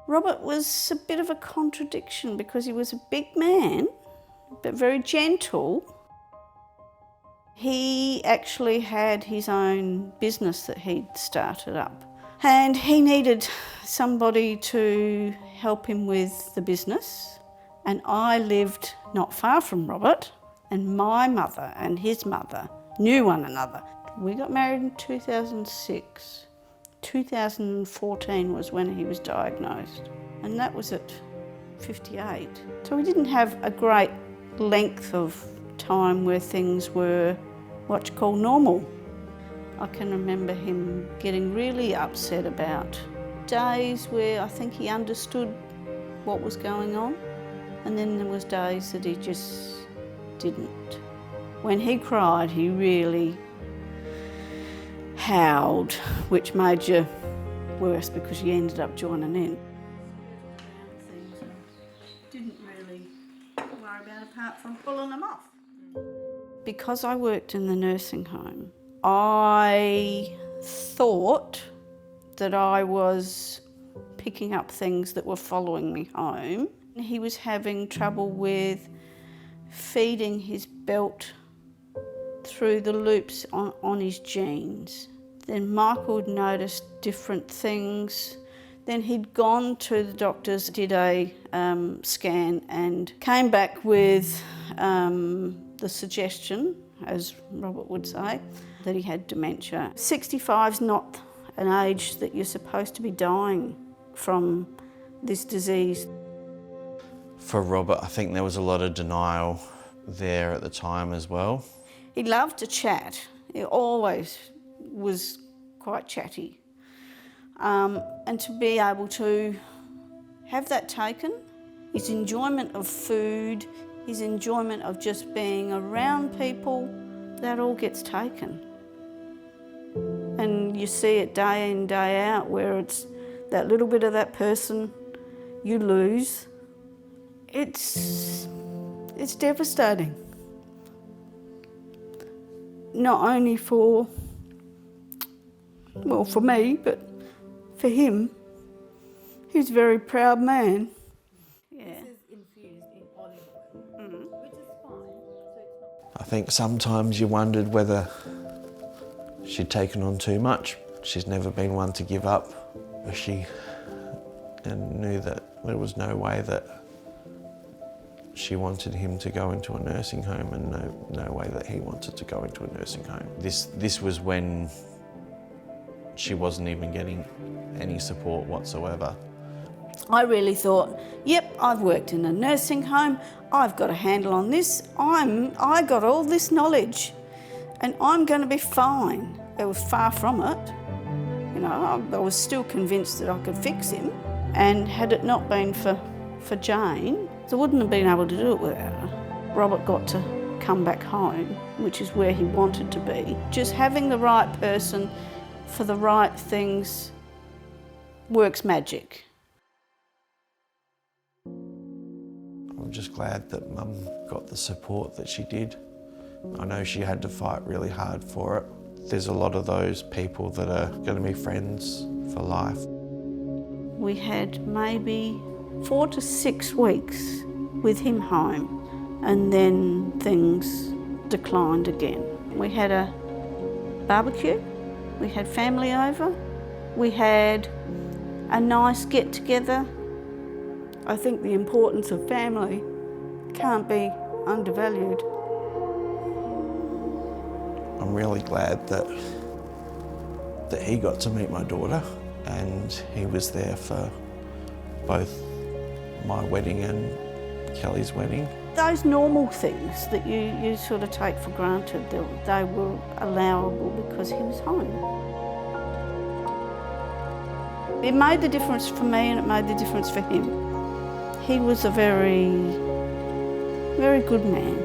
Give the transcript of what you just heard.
Robert was a bit of a contradiction because he was a big man, but very gentle. He actually had his own business that he'd started up, and he needed somebody to help him with the business. And I lived not far from Robert, and my mother and his mother knew one another. We got married in 2006. 2014 was when he was diagnosed, and that was at 58. So we didn't have a great length of time where things were what you call normal. I can remember him getting really upset about days where I think he understood what was going on, and then there was days that he just didn't. When he cried, he really howled, which made you worse because you ended up joining in. Didn't really worry about apart from pulling them off. Because I worked in the nursing home, I thought that I was picking up things that were following me home. He was having trouble with feeding his belt through the loops on his jeans. Then Michael had noticed different things. Then he'd gone to the doctors, did a scan, and came back with the suggestion, as Robert would say, that he had dementia. 65's not an age that you're supposed to be dying from this disease. For Robert, I think there was a lot of denial there at the time as well. He loved to chat. He always was quite chatty. And to be able to have that taken, his enjoyment of food, his enjoyment of just being around people, that all gets taken. And you see it day in, day out, where it's that little bit of that person you lose. It's devastating. Not only for me, but for him. He's a very proud man. Yeah. This is infused in olive oil, which is fine. So it's not... I think sometimes you wondered whether she'd taken on too much. She's never been one to give up, was she? And knew that there was no way that she wanted him to go into a nursing home, and no way that he wanted to go into a nursing home. This was when she wasn't even getting any support whatsoever. I really thought, yep, I've worked in a nursing home, I've got a handle on this, I got all this knowledge, and I'm going to be fine. It was far from it. You know, I was still convinced that I could fix him, and had it not been for Jane, I wouldn't have been able to do it without her. Robert got to come back home, which is where he wanted to be. Just having the right person for the right things works magic. I'm just glad that Mum got the support that she did. I know she had to fight really hard for it. There's a lot of those people that are going to be friends for life. We had maybe 4 to 6 weeks with him home, and then things declined again. We had a barbecue, we had family over, we had a nice get-together. I think the importance of family can't be undervalued. I'm really glad that he got to meet my daughter, and he was there for both my wedding and Kelly's wedding. Those normal things that you sort of take for granted, they were allowable because he was home. It made the difference for me, and it made the difference for him. He was a very, very good man.